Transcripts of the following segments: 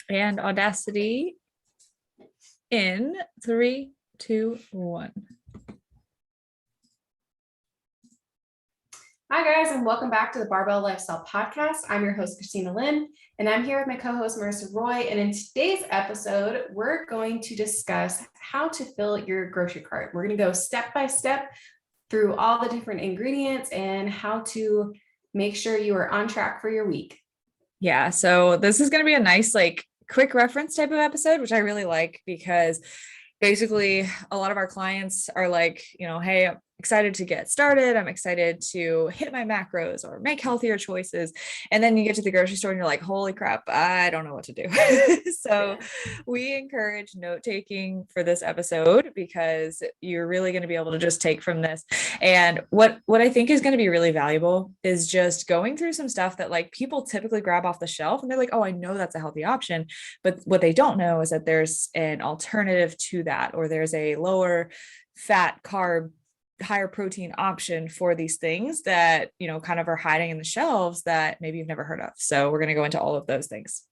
And Audacity in 3, 2, 1. Hi guys, and welcome back to the Barbell Lifestyle Podcast. I'm your host, Christina Lynn, and I'm here with my co-host, Marissa Roy. And in today's episode, we're going to discuss how to fill your grocery cart. We're going to go step by step through all the different ingredients and how to make sure you are on track for your week. Yeah, so this is going to be a nice, quick reference type of episode, which I really like because basically a lot of our clients are like, hey, I'm excited to get started. I'm excited to hit my macros or make healthier choices. And then you get to the grocery store and you're like, holy crap, I don't know what to do. So we encourage note taking for this episode because you're really going to be able to just take from this. And what I think is going to be really valuable is just going through some stuff that like people typically grab off the shelf and they're like, oh, I know that's a healthy option. But what they don't know is that there's an alternative to that, or there's a lower fat, carb, higher protein option for these things that, kind of are hiding in the shelves that maybe you've never heard of. So we're going to go into all of those things.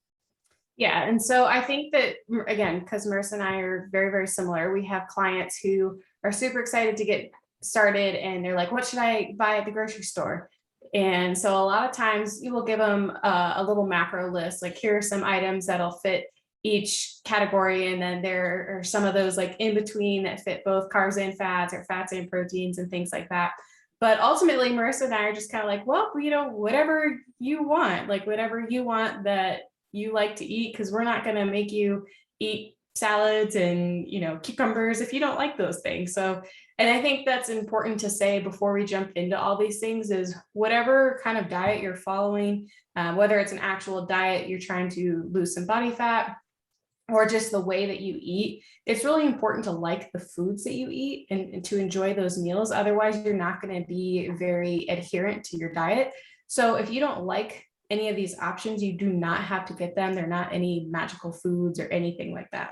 Yeah. And so I think that, again, because Marissa and I are very, very similar, we have clients who are super excited to get started and they're like, what should I buy at the grocery store? And so a lot of times you will give them a little macro list, like here are some items that'll fit each category. And then there are some of those like in between that fit both carbs and fats or fats and proteins and things like that. But ultimately, Marissa and I are just kind of like, well, whatever you want, that you like to eat, because we're not going to make you eat salads and, cucumbers if you don't like those things. So, and I think that's important to say before we jump into all these things is whatever kind of diet you're following, whether it's an actual diet, you're trying to lose some body fat, or just the way that you eat, it's really important to like the foods that you eat and to enjoy those meals. Otherwise, you're not going to be very adherent to your diet. So if you don't like any of these options, you do not have to get them. They're not any magical foods or anything like that.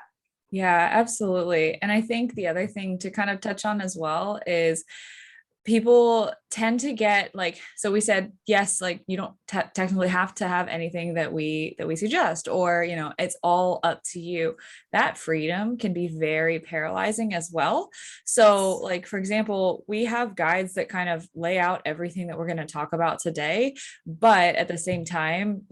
Yeah, absolutely. And I think the other thing to kind of touch on as well is people tend to get so we said, yes, you don't technically have to have anything that we suggest, or, it's all up to you. That freedom can be very paralyzing as well. So for example, we have guides that kind of lay out everything that we're going to talk about today, but at the same time,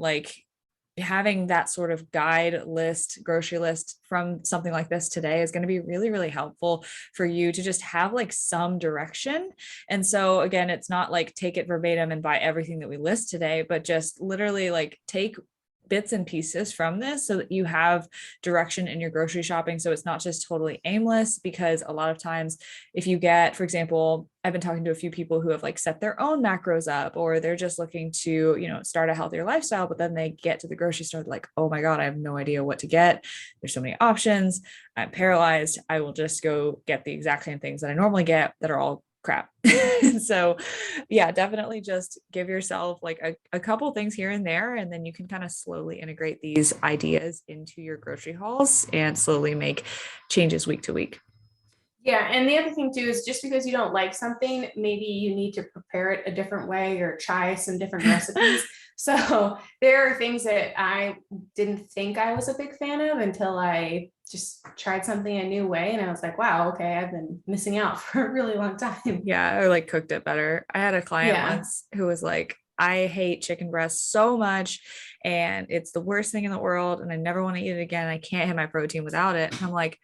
having that sort of guide list, grocery list from something like this today is going to be really, really helpful for you to just have some direction. And so again, it's not take it verbatim and buy everything that we list today, but just literally take bits and pieces from this so that you have direction in your grocery shopping. So it's not just totally aimless, because a lot of times if you get, for example, I've been talking to a few people who have set their own macros up, or they're just looking to, start a healthier lifestyle, but then they get to the grocery store like, oh my God, I have no idea what to get. There's so many options. I'm paralyzed. I will just go get the exact same things that I normally get that are all crap. So yeah, definitely just give yourself a couple things here and there, and then you can kind of slowly integrate these ideas into your grocery hauls and slowly make changes week to week. Yeah. And the other thing too is just because you don't like something, maybe you need to prepare it a different way or try some different recipes. So there are things that I didn't think I was a big fan of until I just tried something a new way. And I was like, wow, okay, I've been missing out for a really long time. Yeah, or cooked it better. I had a client once who was like, I hate chicken breast so much and it's the worst thing in the world and I never want to eat it again. I can't hit my protein without it. And I'm like,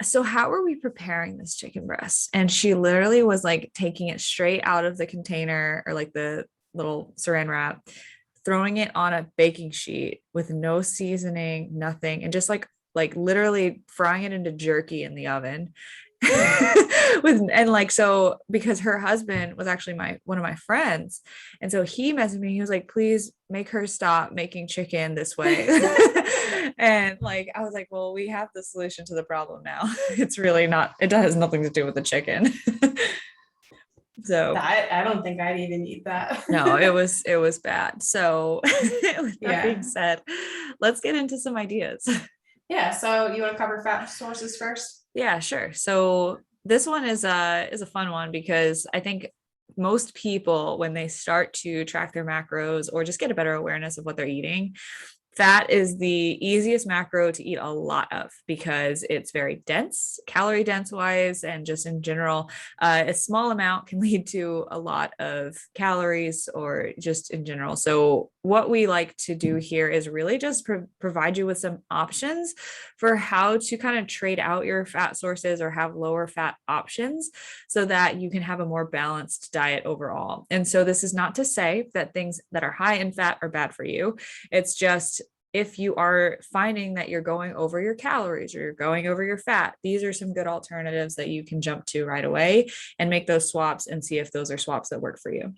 so how are we preparing this chicken breast? And she literally was taking it straight out of the container, or the little saran wrap, throwing it on a baking sheet with no seasoning, nothing, and just literally frying it into jerky in the oven. So because her husband was actually one of my friends, and so he messaged me, he was like, please make her stop making chicken this way. And I was like, well, we have the solution to the problem now. It's really not, it has nothing to do with the chicken. So I don't think I'd even eat that. No, it was bad. So with that being said, let's get into some ideas. Yeah. So you want to cover fat sources first? Yeah, sure. So this one is a fun one because I think most people, when they start to track their macros or just get a better awareness of what they're eating, Fat is the easiest macro to eat a lot of because it's very dense, calorie dense wise, and just in general, a small amount can lead to a lot of calories or just in general. So, what we like to do here is really just provide you with some options for how to kind of trade out your fat sources or have lower fat options so that you can have a more balanced diet overall. And so, this is not to say that things that are high in fat are bad for you. It's just if you are finding that you're going over your calories or you're going over your fat, these are some good alternatives that you can jump to right away and make those swaps and see if those are swaps that work for you.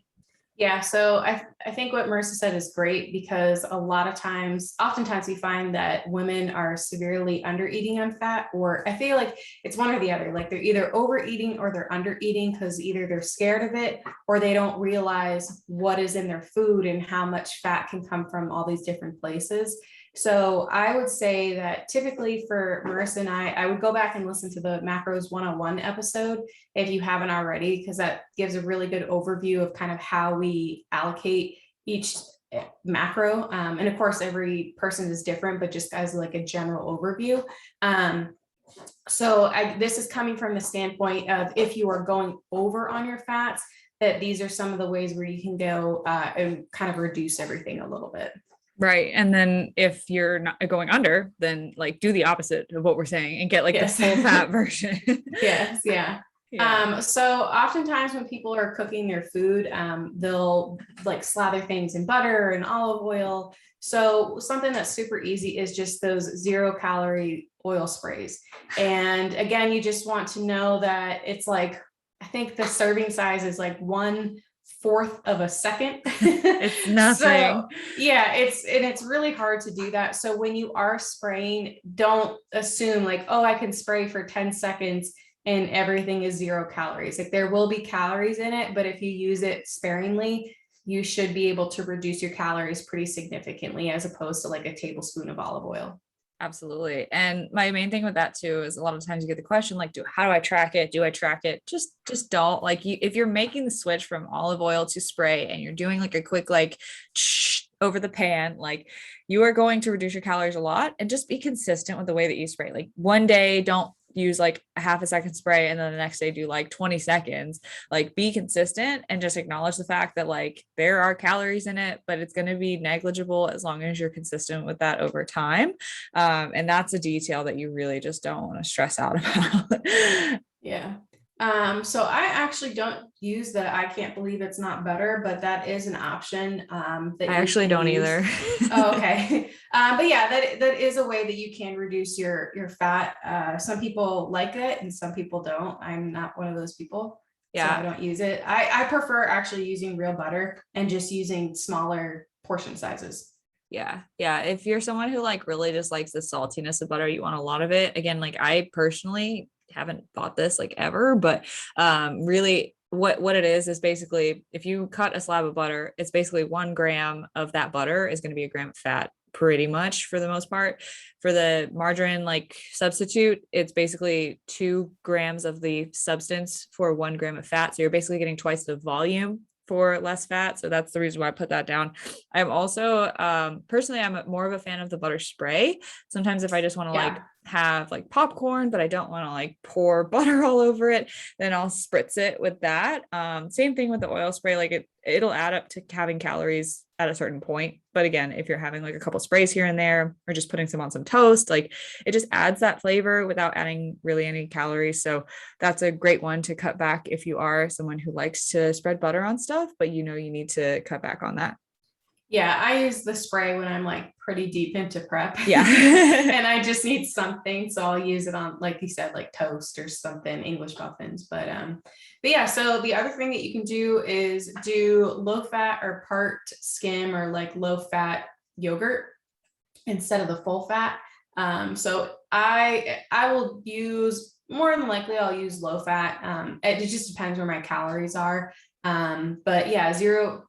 Yeah, so I think what Marissa said is great because oftentimes we find that women are severely under eating on fat, or I feel like it's one or the other. Like they're either overeating or they're under eating because either they're scared of it or they don't realize what is in their food and how much fat can come from all these different places. So I would say that typically for Marissa and I would go back and listen to the Macros 101 episode if you haven't already, because that gives a really good overview of kind of how we allocate each macro. And of course, every person is different, but just as like a general overview. This is coming from the standpoint of if you are going over on your fats, that these are some of the ways where you can go and kind of reduce everything a little bit. Right. And then if you're not going under, then like do the opposite of what we're saying and get like the full fat version. Yes. Yeah. Yeah. So oftentimes when people are cooking their food, they'll like slather things in butter and olive oil. So something that's super easy is just those 0-calorie oil sprays. And again, you just want to know that it's like, I think the serving size is like 1/4 of a second. It's nothing. So yeah, it's really hard to do that. So when you are spraying, don't assume like, oh, I can spray for 10 seconds and everything is 0 calories. Like there will be calories in it, but if you use it sparingly, you should be able to reduce your calories pretty significantly as opposed to like a tablespoon of olive oil. Absolutely. And my main thing with that too is a lot of times you get the question like, how do I track it? Do I track it? Just don't like if you're making the switch from olive oil to spray and you're doing like a quick like over the pan, like you are going to reduce your calories a lot and just be consistent with the way that you spray. Like one day, don't use like a half a second spray and then the next day do like 20 seconds. Like be consistent and just acknowledge the fact that like there are calories in it, but it's going to be negligible as long as you're consistent with that over time. And that's a detail that you really just don't want to stress out about. Yeah. So I actually don't use the I can't believe it's not butter, but that is an option that I actually don't use. either. Oh, okay. But yeah, that is a way that you can reduce your fat. Some people like it and some people don't. I'm not one of those people. Yeah. So I don't use it. I prefer actually using real butter and just using smaller portion sizes. Yeah. If you're someone who like really just likes the saltiness of butter, you want a lot of it. Again, like I personally haven't thought this like ever, but really what it is basically if you cut a slab of butter, it's basically 1 gram of that butter is going to be a gram of fat pretty much for the most part. For the margarine like substitute, it's basically 2 grams of the substance for 1 gram of fat. So you're basically getting twice the volume for less fat. So that's the reason why I put that down. I'm also personally I'm more of a fan of the butter spray. Sometimes if I just want to like have like popcorn, but I don't want to like pour butter all over it, then I'll spritz it with that. Same thing with the oil spray, like it'll add up to having calories at a certain point. But again, if you're having like a couple sprays here and there, or just putting some on some toast, like it just adds that flavor without adding really any calories. So that's a great one to cut back if you are someone who likes to spread butter on stuff, but you know, you need to cut back on that. Yeah, I use the spray when I'm like pretty deep into prep. Yeah. And I just need something. So I'll use it on, like you said, like toast or something, English muffins. But yeah, so the other thing that you can do is do low fat or part skim or like low fat yogurt instead of the full fat. So I will use, more than likely I'll use low fat. It just depends where my calories are. But yeah, 0%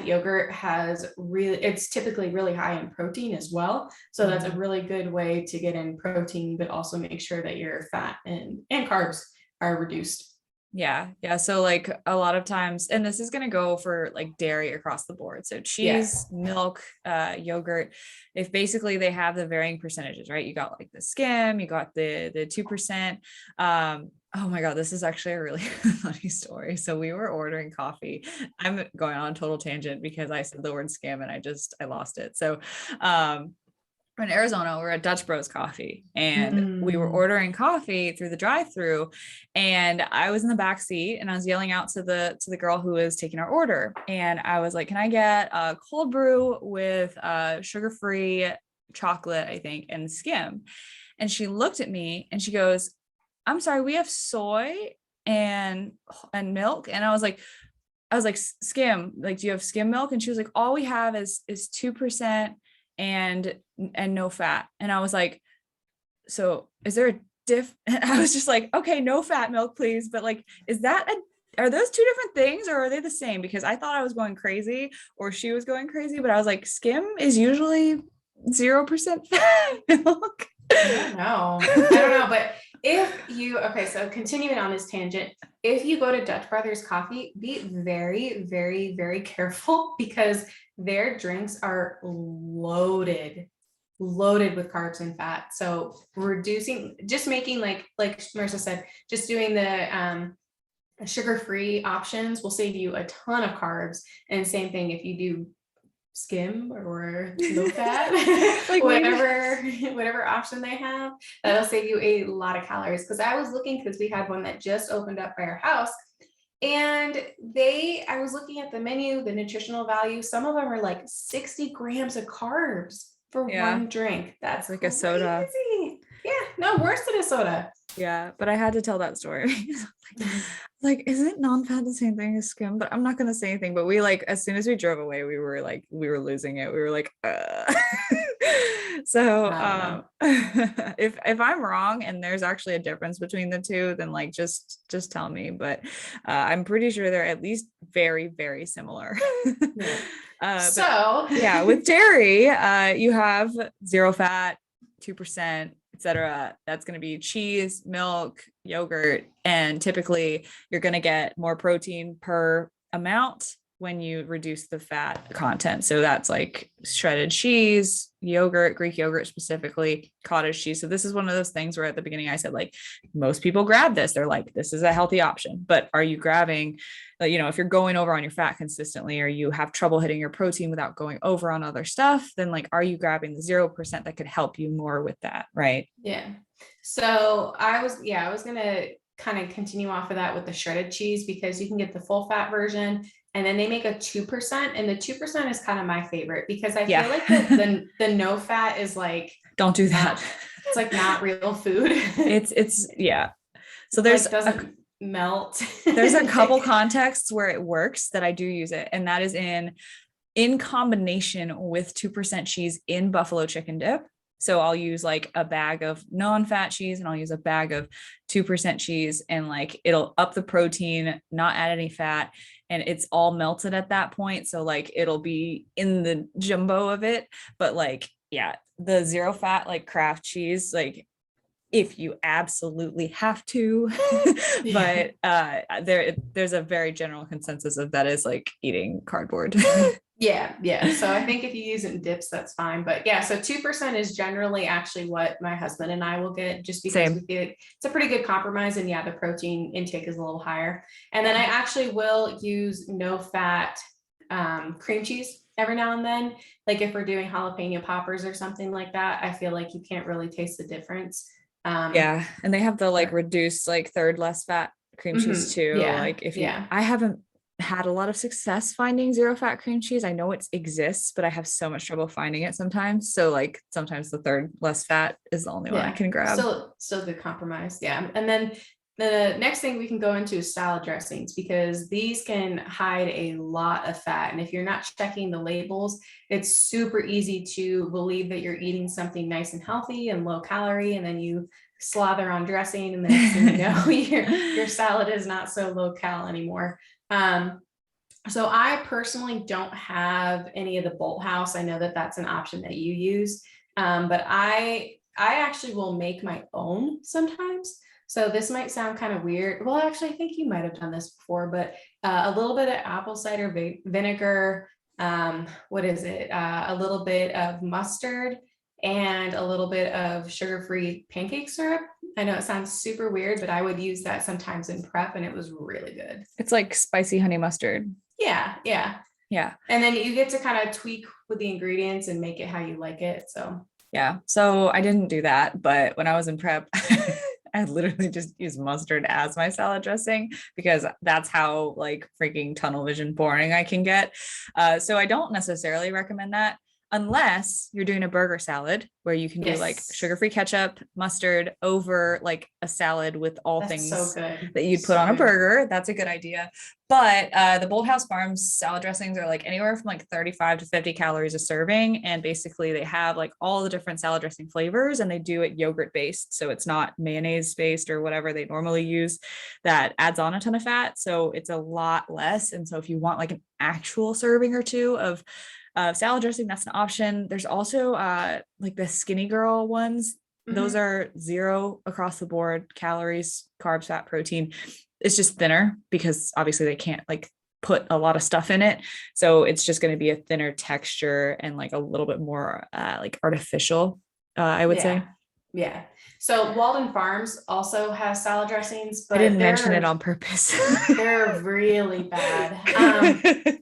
yogurt it's typically really high in protein as well. So that's a really good way to get in protein, but also make sure that your fat and carbs are reduced. Yeah. Yeah. So like a lot of times, and this is going to go for like dairy across the board. So Yeah. cheese, milk, yogurt, if basically they have the varying percentages, right? You got like the skim, you got the 2%. Oh my God, this is actually a really funny story. So we were ordering coffee. I'm going on a total tangent because I said the word skim and I lost it. So, we're in Arizona, we're at Dutch Bros Coffee, and we were Mm. ordering coffee through the drive-through, and I was in the back seat and I was yelling out to the girl who was taking our order, and I was like, "Can I get a cold brew with sugar-free chocolate, I think, and skim?" And she looked at me and she goes, "I'm sorry, we have soy and milk." And I was like, "Skim, like, do you have skim milk?" And she was like, "All we have is 2% and no fat." And I was like, "So is there a diff?" And I was just like, "Okay, no fat milk, please." But like, are those two different things or are they the same? Because I thought I was going crazy or she was going crazy, but I was like, skim is usually 0% fat milk. I don't know. I don't know, but okay, so continuing on this tangent, if you go to Dutch Brothers Coffee, be very, very, very careful because their drinks are loaded with carbs and fat. So just making like Marissa said, just doing the sugar-free options will save you a ton of carbs. And same thing if you do skim or low fat, Like whatever option they have, that'll save you a lot of calories. Because I was looking, because we had one that just opened up by our house, and I was looking at the menu, the nutritional value, some of them are like 60 grams of carbs for yeah, one drink. That's it's like a soda. crazy. Yeah, no, worse than a soda. Yeah, but I had to tell that story. Like, isn't non-fat the same thing as skim? But I'm not gonna say anything. But we like, as soon as we drove away, we were losing it. We were like, so I don't know. if I'm wrong and there's actually a difference between the two, then like just tell me. But I'm pretty sure they're at least very, very similar. Yeah. But So yeah, with dairy, you have zero fat, 2%, etc. That's going to be cheese, milk, yogurt, and typically you're going to get more protein per amount when you reduce the fat content. So that's like shredded cheese, yogurt, Greek yogurt specifically, cottage cheese. So this is one of those things where at the beginning I said, like, most people grab this. They're like, this is a healthy option. But are you grabbing, if you're going over on your fat consistently, or you have trouble hitting your protein without going over on other stuff, then like, are you grabbing the 0% that could help you more with that? Right. yeah. So I was going to kind of continue off of that with the shredded cheese, because you can get the full fat version and then they make a 2%, and the 2% is kind of my favorite because I feel like the no fat is like, don't do that. It's like not real food. It's yeah. So there's like doesn't melt. There's a couple contexts where it works that I do use it. And that is in combination with 2% cheese in buffalo chicken dip. So I'll use like a bag of non-fat cheese and I'll use a bag of 2% cheese, and like it'll up the protein, not add any fat, and it's all melted at that point. So like it'll be in the jumbo of it. But like, yeah, the zero fat like Kraft cheese, like if you absolutely have to, but there's a very general consensus of that is like eating cardboard. Yeah. So I think if you use it in dips, that's fine. But yeah, so 2% is generally actually what my husband and I will get, just because we feel like it's a pretty good compromise. And yeah, the protein intake is a little higher. And then I actually will use no fat cream cheese every now and then. Like if we're doing jalapeno poppers or something like that, I feel like you can't really taste the difference. Yeah. And they have the like reduced, like third less fat cream cheese too. Yeah. Like I haven't had a lot of success finding zero fat cream cheese. I know it exists, but I have so much trouble finding it sometimes. So like sometimes the third less fat is the only one I can grab. Still good compromise. Yeah. And then the next thing we can go into is salad dressings, because these can hide a lot of fat. And if you're not checking the labels, it's super easy to believe that you're eating something nice and healthy and low calorie. And then you slather on dressing, and then your salad is not so low cal anymore. So I personally don't have any of the Bolt House. I know that that's an option that you use. But I actually will make my own sometimes. So this might sound kind of weird. Well, actually, I think you might have done this before, but a little bit of apple cider vinegar. What is it? A little bit of mustard and a little bit of sugar-free pancake syrup. I know it sounds super weird, but I would use that sometimes in prep, and it was really good. It's like spicy honey mustard. Yeah, yeah. Yeah. And then you get to kind of tweak with the ingredients and make it how you like it. So Yeah. So I didn't do that, but when I was in prep, I literally just used mustard as my salad dressing because that's how like freaking tunnel vision boring I can get. So I don't necessarily recommend that unless you're doing a burger salad where you can do like yes, sugar-free ketchup, mustard over like a salad with all that's so things good. that you'd put So on a good. burger. That's a good idea. But the Bold House Farms salad dressings are like anywhere from like 35 to 50 calories a serving. And basically they have like all the different salad dressing flavors and they do it yogurt based. So it's not mayonnaise based or whatever they normally use that adds on a ton of fat. So it's a lot less. And so if you want like an actual serving or two of salad dressing, that's an option. There's also like the Skinny Girl ones. Those Mhm. are zero across the board calories, carbs, fat, protein. It's just thinner because obviously they can't like put a lot of stuff in it. So it's just going to be a thinner texture and like a little bit more like artificial, I would Yeah. say. Yeah. So Walden Farms also has salad dressings, I but didn't mention it on purpose. they're really bad.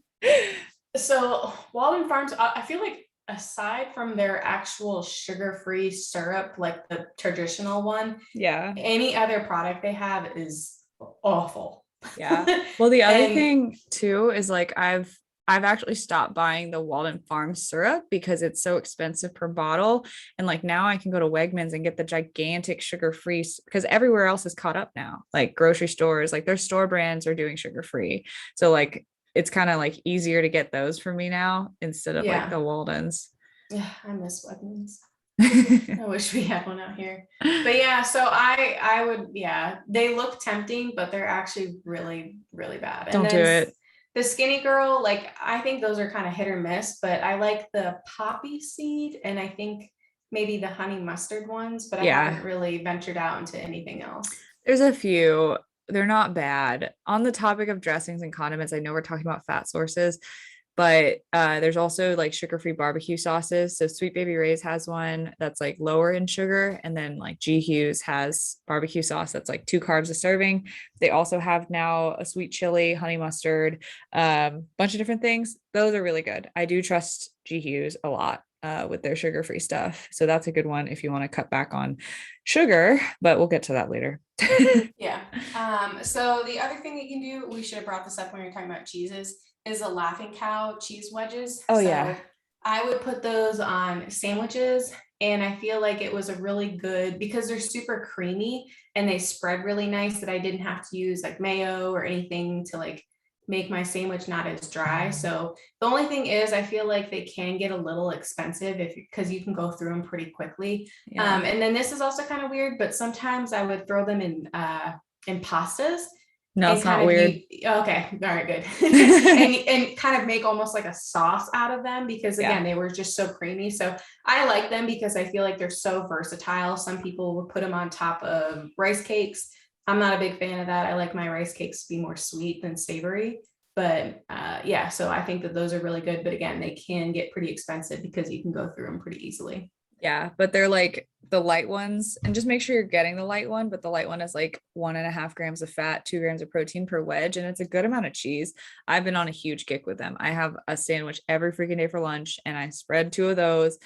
So Walden Farms, I feel like aside from their actual sugar-free syrup, like the traditional one, Yeah. any other product they have is awful. Yeah. Well, the other And thing too is like I've actually stopped buying the Walden Farms syrup because it's so expensive per bottle. And like now I can go to Wegmans and get the gigantic sugar-free because everywhere else is caught up now. Like grocery stores, like their store brands are doing sugar-free. So like it's kind of like easier to get those for me now instead of like yeah, the Waldens. yeah, I miss Wegmans. I wish we had one out here. But yeah, so I would, yeah, they look tempting, but they're actually really, really bad. And Don't do then it. the Skinny Girl, like I think those are kind of hit or miss, but I like the poppy seed and I think maybe the honey mustard ones, but I Yeah. haven't really ventured out into anything else. There's a few. They're not bad. On the topic of dressings and condiments, I know we're talking about fat sources, but there's also like sugar-free barbecue sauces. So Sweet Baby Ray's has one that's like lower in sugar, and then like G Hughes has barbecue sauce that's like 2 carbs a serving. They also have now a sweet chili, honey mustard, bunch of different things. Those are really good. I do trust G Hughes a lot with their sugar-free stuff. So that's a good one if you want to cut back on sugar, but we'll get to that later. Yeah. So the other thing that you can do, we should have brought this up when we were talking about cheeses, is the Laughing Cow cheese wedges. Oh yeah. So I would put those on sandwiches, and I feel like it was a really good because they're super creamy and they spread really nice that I didn't have to use like mayo or anything to like make my sandwich not as dry. So the only thing is I feel like they can get a little expensive if because you can go through them pretty quickly. Yeah. And then this is also kind of weird, but sometimes I would throw them in pastas No, and it's not kind of weird. okay, all right, good. And kind of make almost like a sauce out of them because Yeah. again, they were just so creamy. So I like them because I feel like they're so versatile. Some people would put them on top of rice cakes. I'm not a big fan of that. I like my rice cakes to be more sweet than savory. But yeah, so I think that those are really good. But again, they can get pretty expensive because you can go through them pretty easily. Yeah, but they're like the light ones, and just make sure you're getting the light one. But the light one is like 1.5 grams of fat, 2 grams of protein per wedge, and it's a good amount of cheese. I've been on a huge kick with them. I have a sandwich every freaking day for lunch, and I spread 2 of those,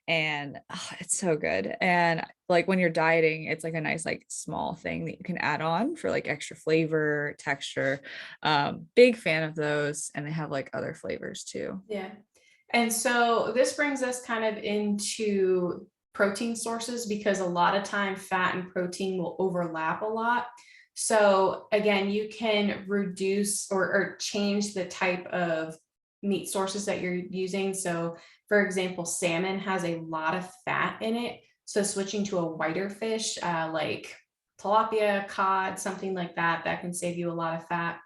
and it's so good. And like when you're dieting, it's like a nice like small thing that you can add on for like extra flavor, texture. Big fan of those, and they have like other flavors too. Yeah. And so this brings us kind of into protein sources because a lot of time fat and protein will overlap a lot. So again, you can reduce or change the type of meat sources that you're using. So for example, salmon has a lot of fat in it. So switching to a whiter fish like tilapia, cod, something like that, that can save you a lot of fat.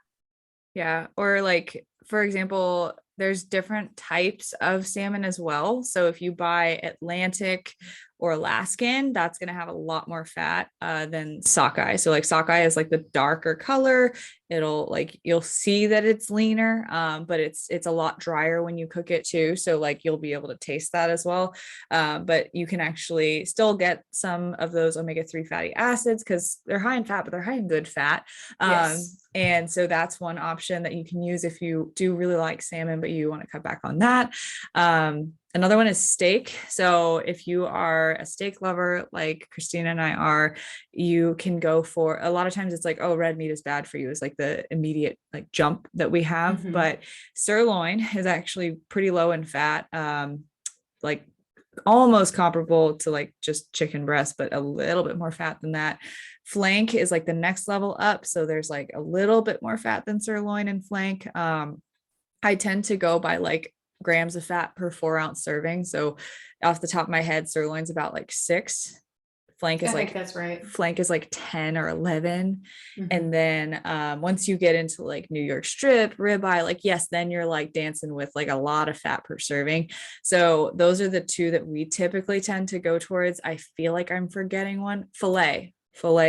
Yeah. Or like, for example, there's different types of salmon as well. So if you buy Atlantic or Alaskan, that's going to have a lot more fat than sockeye. So like sockeye is like the darker color. It'll like, you'll see that it's leaner, but it's a lot drier when you cook it too. So like you'll be able to taste that as well. But you can actually still get some of those omega-3 fatty acids because they're high in fat, but they're high in good fat. Yes. And so that's one option that you can use if you do really like salmon, but you want to cut back on that. Another one is steak. So if you are a steak lover, like Christina and I are, you can go for, a lot of times it's like, oh, red meat is bad for you. It's like the immediate like jump that we have, Mm-hmm. but sirloin is actually pretty low in fat. Like almost comparable to like just chicken breast, but a little bit more fat than that. Flank is like the next level up. So there's like a little bit more fat than sirloin and flank. I tend to go by like grams of fat per 4-ounce serving. So off the top of my head, sirloin's about like 6. Flank is I think like that's right. flank is like 10 or 11. Mm-hmm. And then once you get into like New York strip, ribeye, like yes, then you're like dancing with like a lot of fat per serving. So those are the two that we typically tend to go towards. I feel like I'm forgetting one. Filet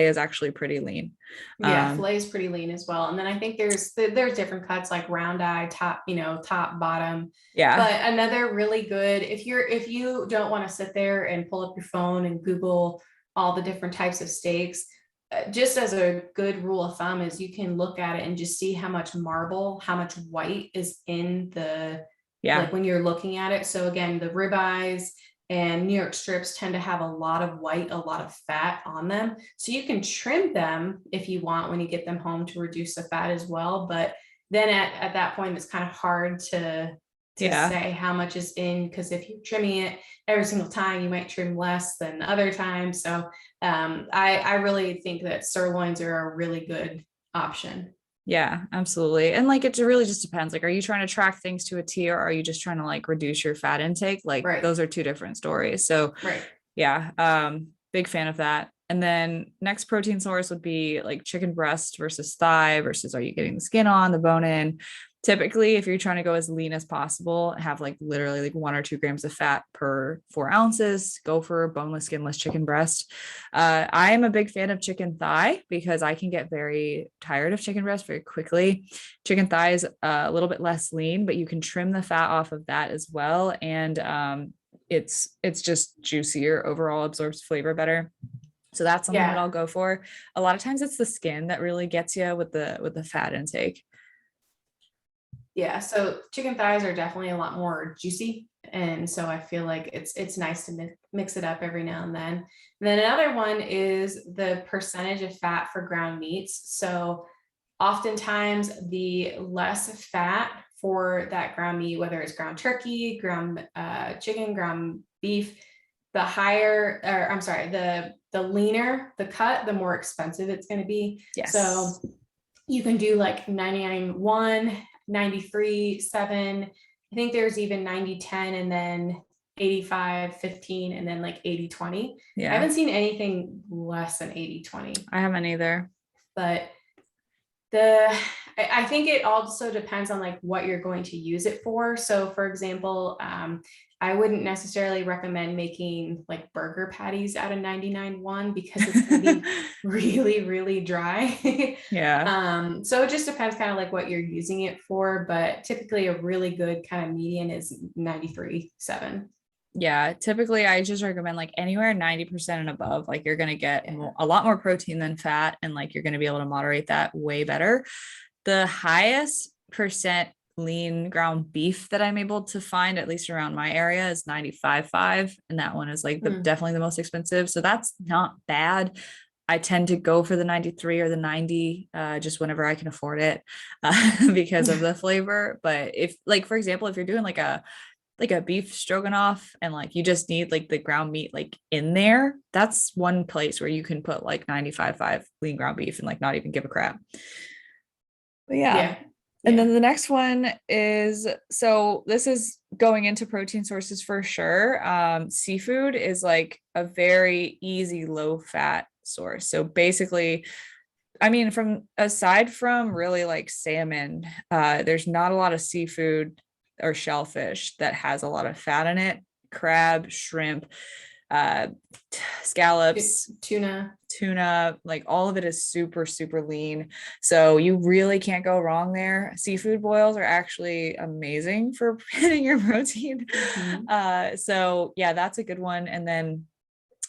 is actually pretty lean. Yeah, filet is pretty lean as well. And then I think there's different cuts like round eye, top, top, bottom. Yeah. But another really good, if you don't want to sit there and pull up your phone and Google all the different types of steaks, just as a good rule of thumb is you can look at it and just see how much marble, how much white is in the, like when you're looking at it. So again, the ribeyes and New York strips tend to have a lot of white, a lot of fat on them. So you can trim them if you want when you get them home to reduce the fat as well. But then at that point, it's kind of hard to say how much is in, because if you're trimming it every single time, you might trim less than other times. So I really think that sirloins are a really good option. Yeah, absolutely. And like, it really just depends. Like, are you trying to track things to a T, or are you just trying to like reduce your fat intake? Like those are two different stories. So yeah, big fan of that. And then next protein source would be like chicken breast versus thigh versus, are you getting the skin on, the bone in? Typically, if you're trying to go as lean as possible, have like literally like 1 or 2 grams of fat per 4 ounces, go for boneless, skinless chicken breast. I am a big fan of chicken thigh because I can get very tired of chicken breast very quickly. Chicken thigh is a little bit less lean, but you can trim the fat off of that as well. And it's just juicier, overall absorbs flavor better. So that's something that I'll go for. A lot of times it's the skin that really gets you with the fat intake. Yeah, so chicken thighs are definitely a lot more juicy. And so I feel like it's nice to mix it up every now and then. And then another one is the percentage of fat for ground meats. So oftentimes the less fat for that ground meat, whether it's ground turkey, ground chicken, ground beef, the higher, or I'm sorry, the leaner the cut, the more expensive it's going to be. Yes. So you can do like 99.1, 93.7. I think there's even 90.10, and then 85.15, and then like 80.20. Yeah. I haven't seen anything less than 80.20. I haven't either. But I think it also depends on like what you're going to use it for. So for example, I wouldn't necessarily recommend making like burger patties out of 99.1 because it's going to be really, really dry. Yeah. So it just depends kind of like what you're using it for, but typically a really good kind of median is 93.7. Yeah, typically I just recommend like anywhere 90% and above, like you're going to get a lot more protein than fat, and like you're going to be able to moderate that way better. The highest percent lean ground beef that I'm able to find, at least around my area, is 95.5, and that one is like definitely the most expensive. So that's not bad. I tend to go for the 93 or the 90 just whenever I can afford it because of the flavor. But if like, for example, if you're doing like a beef stroganoff and like you just need like the ground meat like in there, that's one place where you can put like 95.5 lean ground beef and like not even give a crap. But yeah. And then the next one is, so this is going into protein sources for sure. Seafood is like a very easy low fat source. So basically, I mean, aside from really like salmon, there's not a lot of seafood or shellfish that has a lot of fat in it. Crab, shrimp, uh, scallops, Tuna. tuna, like all of it is super, super lean. So you really can't go wrong there. Seafood boils are actually amazing for hitting your protein. Mhm. So yeah, that's a good one. And then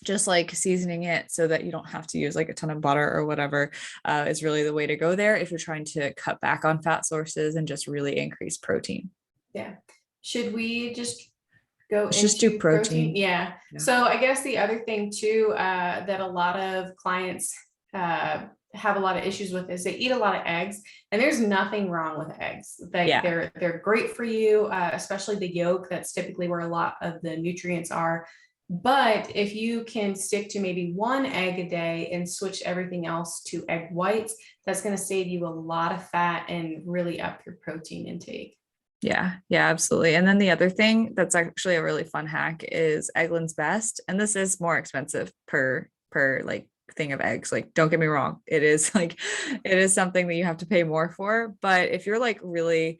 just like seasoning it so that you don't have to use like a ton of butter or whatever is really the way to go there if you're trying to cut back on fat sources and just really increase protein. Yeah. Should we just go Let's just do into protein? protein. Yeah. Yeah. So I guess the other thing too, that a lot of clients have a lot of issues with is they eat a lot of eggs, and there's nothing wrong with eggs. Like Yeah. they're great for you, especially the yolk. That's typically where a lot of the nutrients are. But if you can stick to maybe one egg a day and switch everything else to egg whites, that's going to save you a lot of fat and really up your protein intake. Yeah, yeah, absolutely. And then the other thing that's actually a really fun hack is Eggland's Best. And this is more expensive per like thing of eggs. Like, don't get me wrong, it is like it is something that you have to pay more for. But if you're like really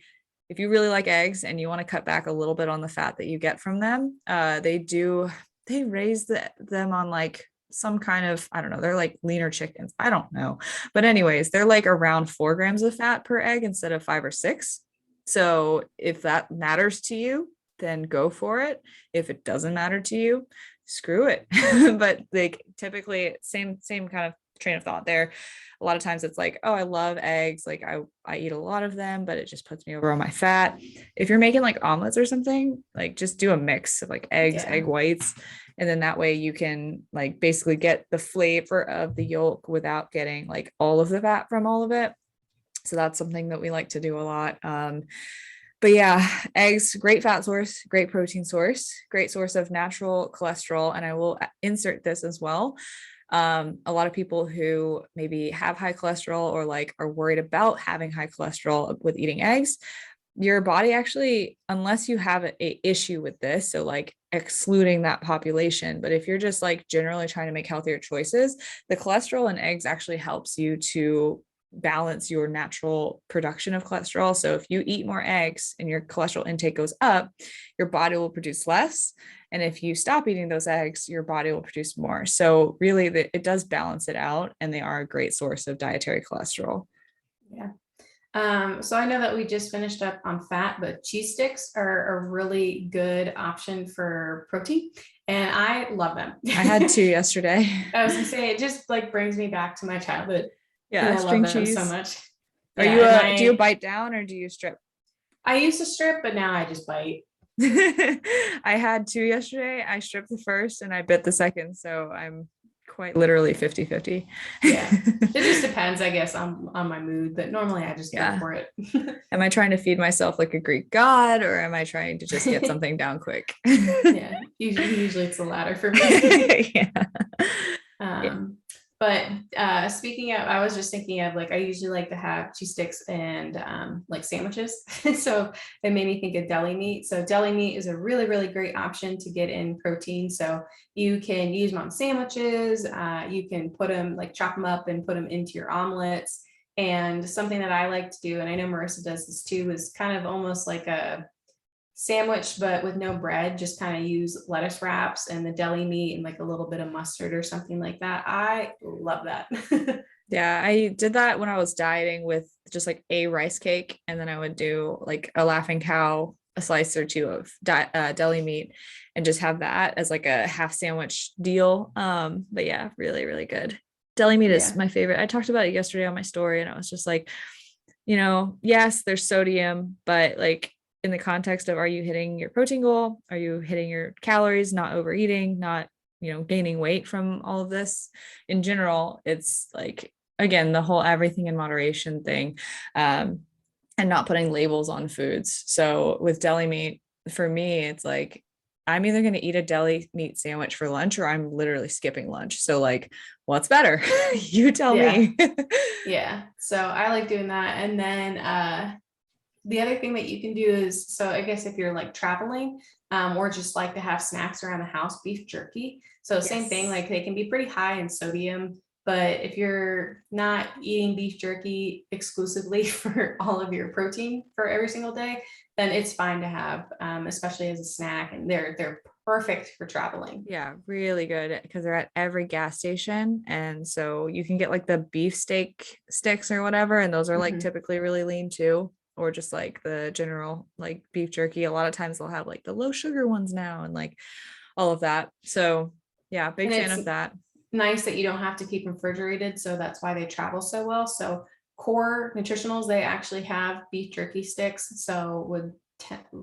if you really like eggs and you want to cut back a little bit on the fat that you get from them, they raise them on like some kind of, I don't know, they're like leaner chickens. I don't know. But anyways, they're like around 4 grams of fat per egg instead of 5 or 6. So if that matters to you, then go for it. If it doesn't matter to you, screw it. But like typically same kind of train of thought there. A lot of times it's like, oh, I love eggs. Like I eat a lot of them, but it just puts me over on my fat. If you're making like omelets or something, like just do a mix of like eggs, Yeah. egg whites. And then that way you can like basically get the flavor of the yolk without getting like all of the fat from all of it. So that's something that we like to do a lot. But yeah, eggs, great fat source, great protein source, great source of natural cholesterol. And I will insert this as well. A lot of people who maybe have high cholesterol or like are worried about having high cholesterol with eating eggs, your body actually, unless you have a issue with this, so like excluding that population, but if you're just like generally trying to make healthier choices, the cholesterol in eggs actually helps you to balance your natural production of cholesterol. So if you eat more eggs and your cholesterol intake goes up, your body will produce less. And if you stop eating those eggs, your body will produce more. So really it does balance it out, and they are a great source of dietary cholesterol. Yeah. So I know that we just finished up on fat, but cheese sticks are a really good option for protein, and I love them. I had 2 yesterday. I was gonna say it just like brings me back to my childhood because Yeah, I love string them so cheese. much. Are Yeah, you and do you bite down or do you strip? I used to strip, but now I just bite. I had 2 yesterday. I stripped the first and I bit the second. So I'm quite literally 50-50. Yeah, it just depends, I guess, on my mood, but normally I just go Yeah. for it. Am I trying to feed myself like a Greek god, or am I trying to just get something down quick? Yeah, usually it's the latter for me. Yeah. Yeah. Um, but speaking of, I was just thinking of like I usually like to have cheese sticks and like sandwiches. So it made me think of deli meat. So deli meat is a really, really great option to get in protein. So you can use them on sandwiches. You can put them like chop them up and put them into your omelets. And something that I like to do, and I know Marissa does this too, is kind of almost like a sandwich, but with no bread, just kind of use lettuce wraps and the deli meat and like a little bit of mustard or something like that. I love that. Yeah, I did that when I was dieting with just like a rice cake, and then I would do like a Laughing Cow, a slice or two of deli meat, and just have that as like a half sandwich deal. But yeah, really, really good. Deli meat is Yeah. my favorite. I talked about it yesterday on my story, and I was just like, yes, there's sodium, but like in the context of, are you hitting your protein goal? Are you hitting your calories, not overeating, not, gaining weight from all of this? In general, it's like, again, the whole everything in moderation thing, and not putting labels on foods. So with deli meat, for me, it's like, I'm either going to eat a deli meat sandwich for lunch, or I'm literally skipping lunch. So like, what's better? You tell Yeah. me. Yeah. So I like doing that. And then the other thing that you can do is, so I guess if you're like traveling, or just like to have snacks around the house, beef jerky. So same thing, Yes. like they can be pretty high in sodium, but if you're not eating beef jerky exclusively for all of your protein for every single day, then it's fine to have, especially as a snack. And they're perfect for traveling. Yeah, really good because they're at every gas station. And so you can get like the beef steak sticks or whatever. And those are like Mhm. typically really lean too, or just like the general like beef jerky. A lot of times they'll have like the low sugar ones now and like all of that. So yeah, big And fan it's of that. nice that you don't have to keep them refrigerated. So that's why they travel so well. So Core Nutritionals, they actually have beef jerky sticks. So would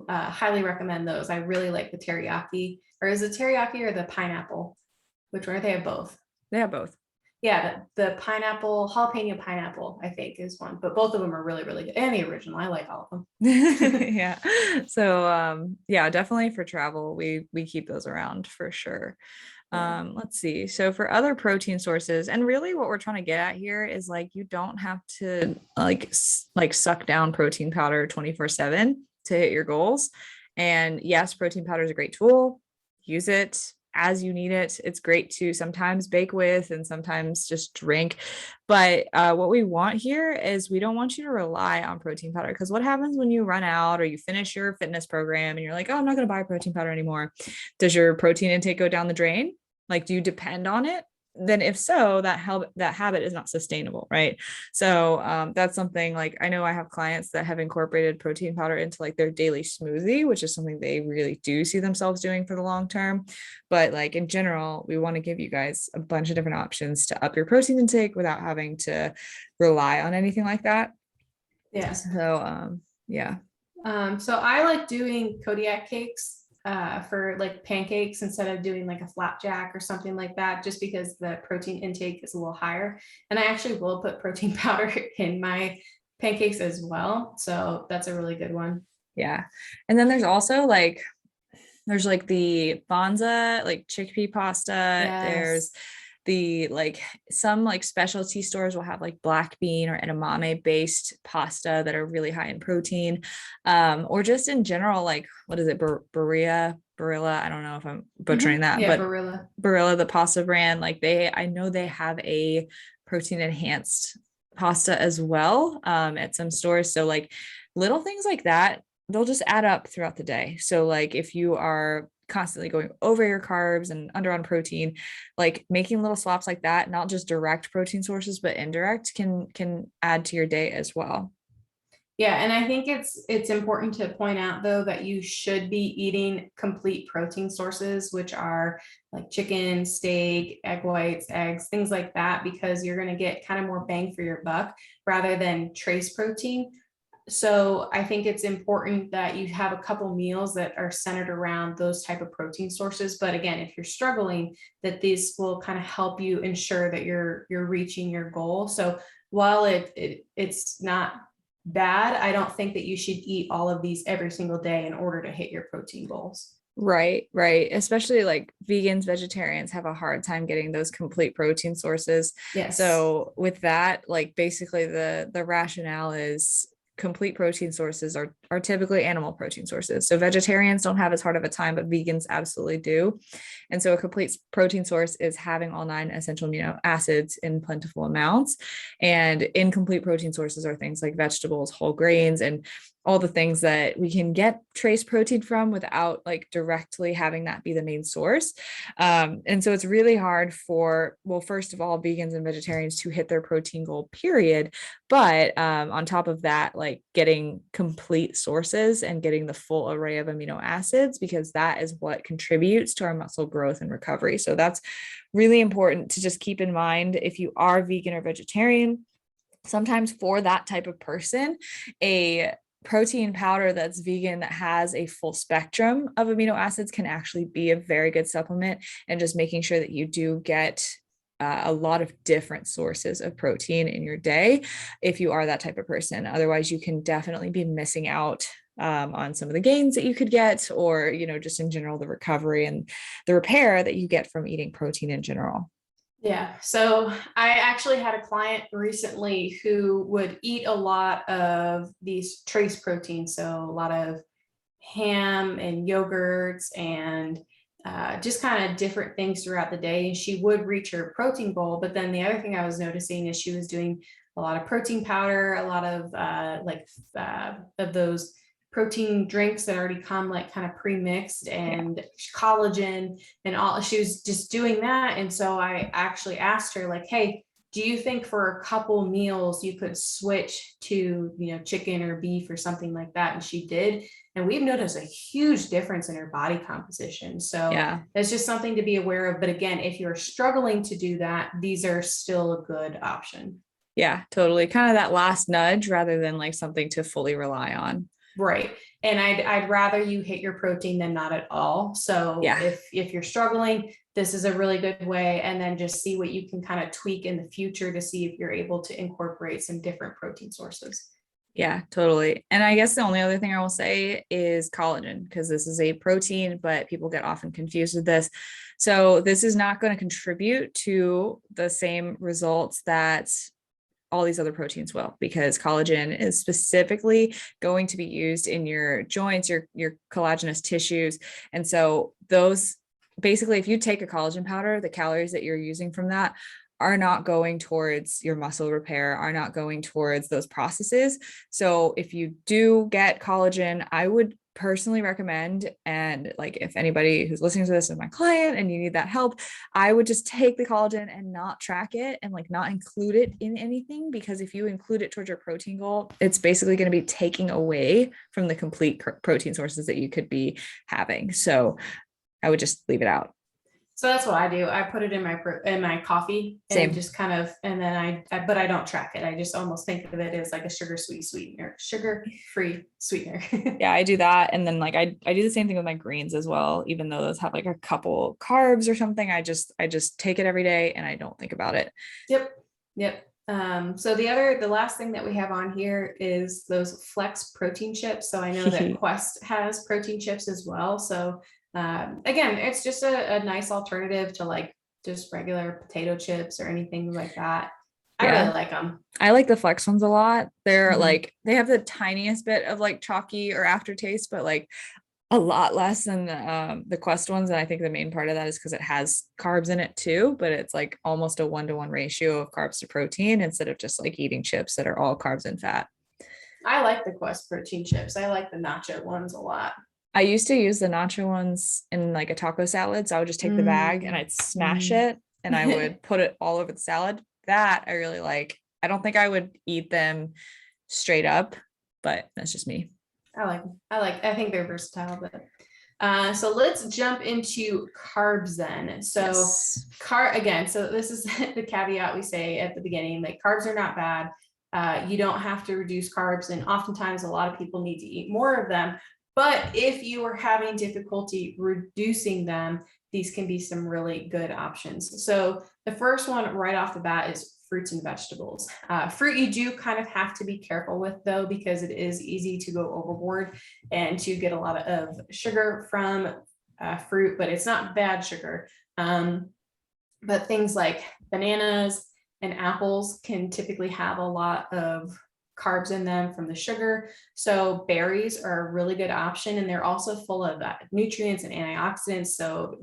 highly recommend those. I really like the teriyaki, or is it teriyaki or the pineapple? Which one? They have both. They have both. Yeah, the pineapple, jalapeno pineapple, I think is one, but both of them are really, really good. And the original, I like all of them. Yeah. So yeah, definitely for travel, we keep those around for sure. Yeah. Let's see. So for other protein sources, and really what we're trying to get at here is like you don't have to like suck down protein powder 24/7 to hit your goals. And yes, protein powder is a great tool. Use it as you need it. It's great to sometimes bake with and sometimes just drink. But what we want here is we don't want you to rely on protein powder, because what happens when you run out or you finish your fitness program and you're like, oh, I'm not going to buy protein powder anymore? Does your protein intake go down the drain? Like, do you depend on it? Then if so, that habit is not sustainable, right? So that's something like I know I have clients that have incorporated protein powder into like their daily smoothie, which is something they really do see themselves doing for the long term. But like in general, we want to give you guys a bunch of different options to up your protein intake without having to rely on anything like that. Yeah. So yeah. So I like doing Kodiak cakes for like pancakes instead of doing like a flapjack or something like that, just because the protein intake is a little higher. And I actually will put protein powder in my pancakes as well. So that's a really good one. Yeah. And then there's like the Bonza, like chickpea pasta. There's Yes. the like some like specialty stores will have like black bean or edamame based pasta that are really high in protein. Or just in general, like what is it, Barilla? I don't know if I'm butchering that, Yeah, but Barilla. Barilla, the pasta brand, like I know they have a protein enhanced pasta as well at some stores. So like little things like that, they'll just add up throughout the day. So like if you are constantly going over your carbs and under on protein, like making little swaps like that, not just direct protein sources but indirect, can add to your day as well. Yeah, and I think it's important to point out though that you should be eating complete protein sources, which are like chicken, steak, egg whites, eggs, things like that, because you're going to get kind of more bang for your buck rather than trace protein. So I think it's important that you have a couple meals that are centered around those type of protein sources. But again, if you're struggling, that these will kind of help you ensure that you're reaching your goal. So while it's not bad, I don't think that you should eat all of these every single day in order to hit your protein goals. Right. Especially like vegans, vegetarians have a hard time getting those complete protein sources. Yes. So with that, like basically the rationale is complete protein sources are typically animal protein sources. So vegetarians don't have as hard of a time, but vegans absolutely do. And so a complete protein source is having all 9 essential amino acids in plentiful amounts. And incomplete protein sources are things like vegetables, whole grains, and all the things that we can get trace protein from without like directly having that be the main source. And so it's really hard for, well, first of all, vegans and vegetarians to hit their protein goal, period. But on top of that, like getting complete sources and getting the full array of amino acids, because that is what contributes to our muscle growth and recovery. So that's really important to just keep in mind if you are vegan or vegetarian. Sometimes for that type of person, a protein powder that's vegan that has a full spectrum of amino acids can actually be a very good supplement, and just making sure that you do get a lot of different sources of protein in your day if you are that type of person. Otherwise, you can definitely be missing out on some of the gains that you could get, or, just in general, the recovery and the repair that you get from eating protein in general. Yeah. So I actually had a client recently who would eat a lot of these trace proteins. So a lot of ham and yogurts and just kind of different things throughout the day. And she would reach her protein goal. But then the other thing I was noticing is she was doing a lot of protein powder, a lot of of those protein drinks that already come like kind of pre-mixed and collagen and all. She was just doing that. And so I actually asked her like, hey, do you think for a couple meals you could switch to, chicken or beef or something like that? And she did. And we've noticed a huge difference in her body composition. So that's just something to be aware of. But again, if you're struggling to do that, these are still a good option. Yeah, totally. Kind of that last nudge rather than like something to fully rely on. Right. And I'd rather you hit your protein than not at all. So if you're struggling, this is a really good way. And then just see what you can kind of tweak in the future to see if you're able to incorporate some different protein sources. Yeah, totally. And I guess the only other thing I will say is collagen, because this is a protein, but people get often confused with this. So this is not going to contribute to the same results that all these other proteins will, because collagen is specifically going to be used in your joints, your collagenous tissues. And so those, basically, if you take a collagen powder, the calories that you're using from that are not going towards your muscle repair, are not going towards those processes. So if you do get collagen, I would personally recommend, and like if anybody who's listening to this is my client and you need that help, I would just take the collagen and not track it and like not include it in anything, because if you include it towards your protein goal, it's basically going to be taking away from the complete protein sources that you could be having. So I would just leave it out. So that's what I do. I put it in my coffee and just kind of, and then but I don't track it. I just almost think of it as like a sugar-free sweetener. Yeah, I do that. And then like, I do the same thing with my greens as well, even though those have like a couple carbs or something. I just take it every day and I don't think about it. Yep. So the last thing that we have on here is those Flex protein chips. So I know that Quest has protein chips as well. So again, it's just a nice alternative to like just regular potato chips or anything like that. I really like them. I like the Flex ones a lot. They're like, they have the tiniest bit of like chalky or aftertaste, but like a lot less than the Quest ones. And I think the main part of that is because it has carbs in it too, but it's like almost a 1-to-1 ratio of carbs to protein instead of just like eating chips that are all carbs and fat. I like the Quest protein chips. I like the nacho ones a lot. I used to use the nacho ones in like a taco salad. So I would just take the bag and I'd smash it and I would put it all over the salad. That I really like. I don't think I would eat them straight up, but that's just me. I think they're versatile, but so let's jump into carbs then. So so this is the caveat we say at the beginning, like carbs are not bad. You don't have to reduce carbs. And oftentimes a lot of people need to eat more of them. But if you are having difficulty reducing them, these can be some really good options. So the first one right off the bat is fruits and vegetables. Fruit you do kind of have to be careful with though, because it is easy to go overboard and to get a lot of sugar from fruit, but it's not bad sugar. But things like bananas and apples can typically have a lot of carbs in them from the sugar. So berries are a really good option, and they're also full of nutrients and antioxidants. So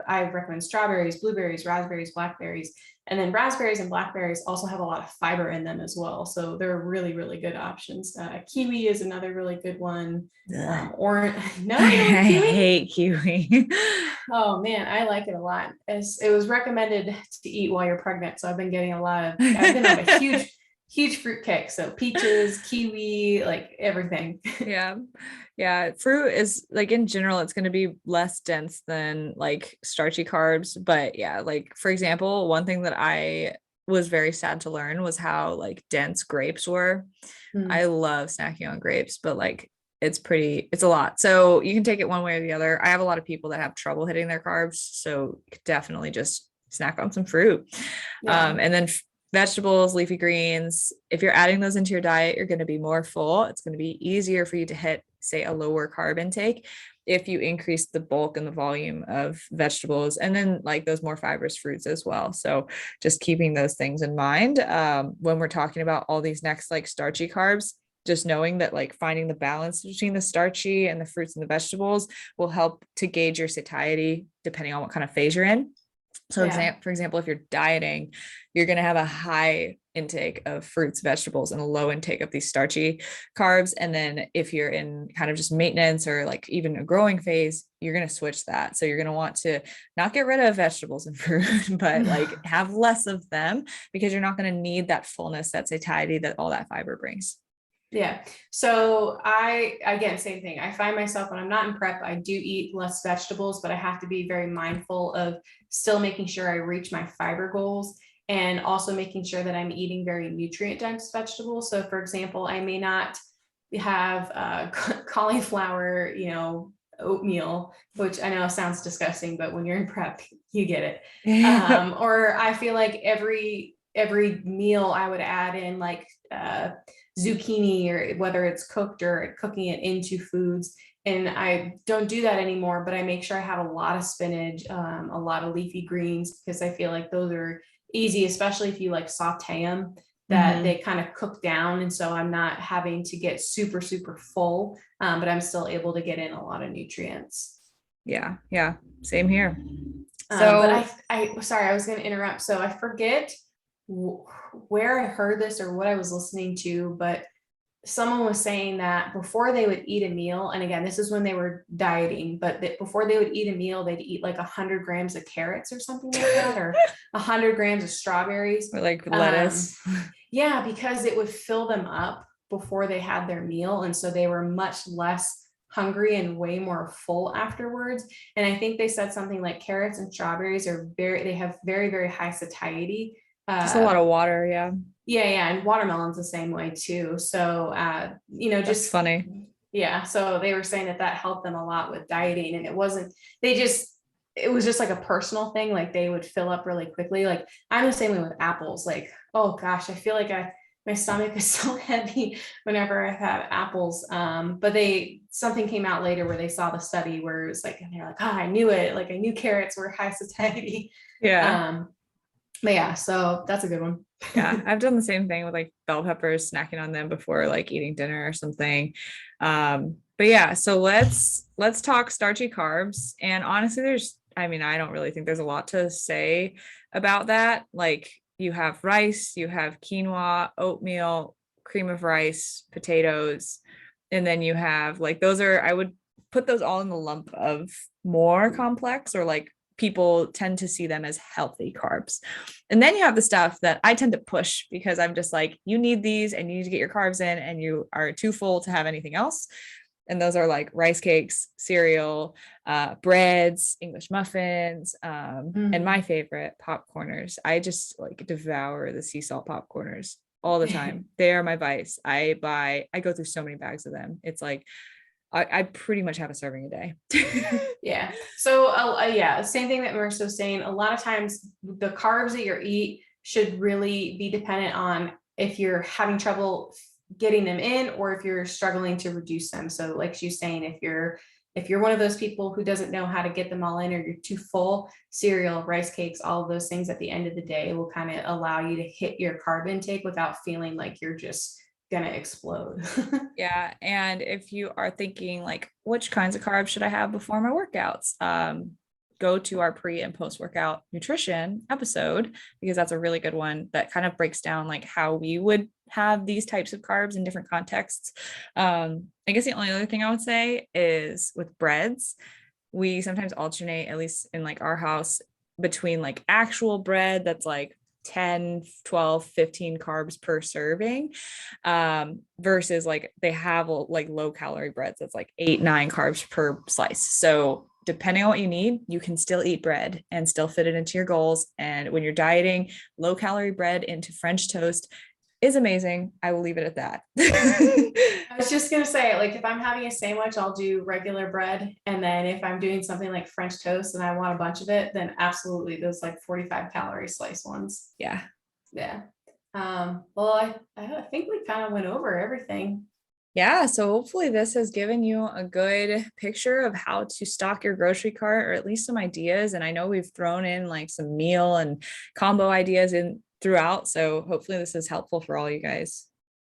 I recommend strawberries, blueberries, raspberries, blackberries, and then raspberries and blackberries also have a lot of fiber in them as well. So they're really, really good options. Kiwi is another really good one. Orange. No, I hate kiwi. Oh man, I like it a lot. It was recommended to eat while you're pregnant. So I've been getting I've been on a huge fruit kick. So peaches, kiwi, like everything. Yeah. Fruit is like, in general, it's going to be less dense than like starchy carbs. But yeah, like for example, one thing that I was very sad to learn was how like dense grapes were. I love snacking on grapes, but like it's a lot. So you can take it one way or the other. I have a lot of people that have trouble hitting their carbs. So you could definitely just snack on some fruit. And then vegetables, leafy greens, if you're adding those into your diet, you're going to be more full. It's going to be easier for you to hit, say, a lower carb intake if you increase the bulk and the volume of vegetables, and then like those more fibrous fruits as well. So just keeping those things in mind when we're talking about all these next like starchy carbs, just knowing that like finding the balance between the starchy and the fruits and the vegetables will help to gauge your satiety depending on what kind of phase you're in. So Yeah. for example, if you're dieting, you're going to have a high intake of fruits, vegetables, and a low intake of these starchy carbs. And then if you're in kind of just maintenance or like even a growing phase, you're going to switch that. So you're going to want to not get rid of vegetables and fruit, but like have less of them because you're not going to need that fullness, that satiety that all that fiber brings. Yeah. So again, same thing. I find myself when I'm not in prep, I do eat less vegetables, but I have to be very mindful of still making sure I reach my fiber goals and also making sure that I'm eating very nutrient dense vegetables. So for example, I may not have cauliflower, oatmeal, which I know sounds disgusting, but when you're in prep, you get it. Or I feel like every meal I would add in like zucchini, or whether it's cooked or cooking it into foods. And I don't do that anymore, but I make sure I have a lot of spinach, a lot of leafy greens, because I feel like those are easy, especially if you like saute them, that they kind of cook down. And so I'm not having to get super, super full, but I'm still able to get in a lot of nutrients. Yeah. Yeah. Same here. But I sorry, I was going to interrupt. So I forget where I heard this or what I was listening to, but someone was saying that before they would eat a meal, and again, this is when they were dieting, but before they would eat a meal, they'd eat like 100 grams of carrots or something like that, or 100 grams of strawberries. Or like lettuce. Yeah, because it would fill them up before they had their meal. And so they were much less hungry and way more full afterwards. And I think they said something like carrots and strawberries they have very, very high satiety. Just a lot of water. Yeah. Yeah. And watermelon's the same way too. So, That's just funny. Yeah. So they were saying that helped them a lot with dieting. And it was just like a personal thing. Like they would fill up really quickly. Like I'm the same way with apples. Like, oh gosh, I feel like my stomach is so heavy whenever I have apples. But something came out later where they saw the study where it was like, and they're like, oh, I knew it. Like I knew carrots were high satiety. Yeah. But yeah, so that's a good one. Yeah. I've done the same thing with like bell peppers, snacking on them before like eating dinner or something. But yeah, so let's talk starchy carbs. And honestly, I don't really think there's a lot to say about that. Like you have rice, you have quinoa, oatmeal, cream of rice, potatoes, and then you have like I would put those all in the lump of more complex, or like people tend to see them as healthy carbs. And then you have the stuff that I tend to push because I'm just like, you need these and you need to get your carbs in and you are too full to have anything else. And those are like rice cakes, cereal, breads, English muffins, and my favorite, popcorners. I just like devour the sea salt popcorners all the time. They are my vice. I go through so many bags of them. It's like, I pretty much have a serving a day. Yeah. So, yeah, same thing that Marissa was saying. A lot of times the carbs that you eat should really be dependent on if you're having trouble getting them in or if you're struggling to reduce them. So like she's saying, if you're one of those people who doesn't know how to get them all in, or you're too full, cereal, rice cakes, all of those things at the end of the day will kind of allow you to hit your carb intake without feeling like you're just gonna explode. Yeah. And if you are thinking like, which kinds of carbs should I have before my workouts? Go to our pre and post workout nutrition episode, because that's a really good one that kind of breaks down like how we would have these types of carbs in different contexts. I guess the only other thing I would say is with breads, we sometimes alternate, at least in like our house, between like actual bread that's like 10, 12, 15 carbs per serving, versus like they have like low calorie breads that's like 8, 9 carbs per slice. So depending on what you need, you can still eat bread and still fit it into your goals. And when you're dieting, low calorie bread into French toast is amazing. I will leave it at that. I was just gonna say, like, if I'm having a sandwich, I'll do regular bread. And then if I'm doing something like French toast and I want a bunch of it, then absolutely those like 45 calorie slice ones. Yeah. Yeah. Well, I think we kind of went over everything. Yeah, so hopefully this has given you a good picture of how to stock your grocery cart, or at least some ideas. And I know we've thrown in like some meal and combo ideas in throughout. So hopefully this is helpful for all you guys.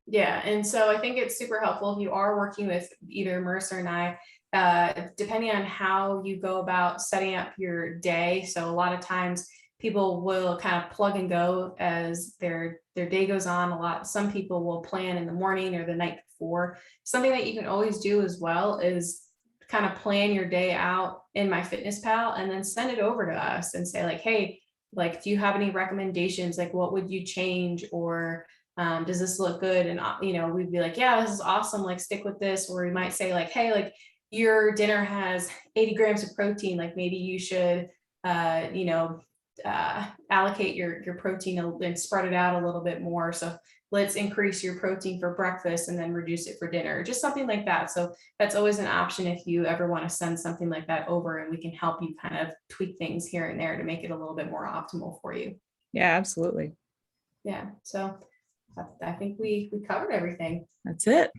Yeah. And so I think it's super helpful if you are working with either Marissa and I depending on how you go about setting up your day. So a lot of times people will kind of plug and go as their day goes on. Some people will plan in the morning or the night before. Something that you can always do as well is kind of plan your day out in MyFitnessPal and then send it over to us and say like, hey, like, do you have any recommendations? Like, what would you change? Or does this look good? And, we'd be like, yeah, this is awesome. Like, stick with this. Or we might say like, hey, like, your dinner has 80 grams of protein. Like, maybe you should, allocate your protein and spread it out a little bit more. So let's increase your protein for breakfast and then reduce it for dinner, just something like that. So that's always an option if you ever want to send something like that over, and we can help you kind of tweak things here and there to make it a little bit more optimal for you. Yeah, absolutely. Yeah. So I think we covered everything. That's it.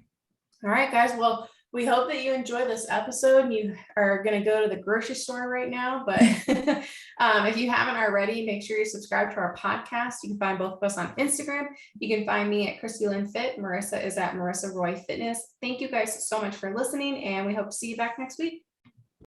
All right, guys. Well, we hope that you enjoy this episode. You are going to go to the grocery store right now, but if you haven't already, make sure you subscribe to our podcast. You can find both of us on Instagram. You can find me at Christy Lynn Fit. Marissa is at Marissa Roy Fitness. Thank you guys so much for listening, and we hope to see you back next week.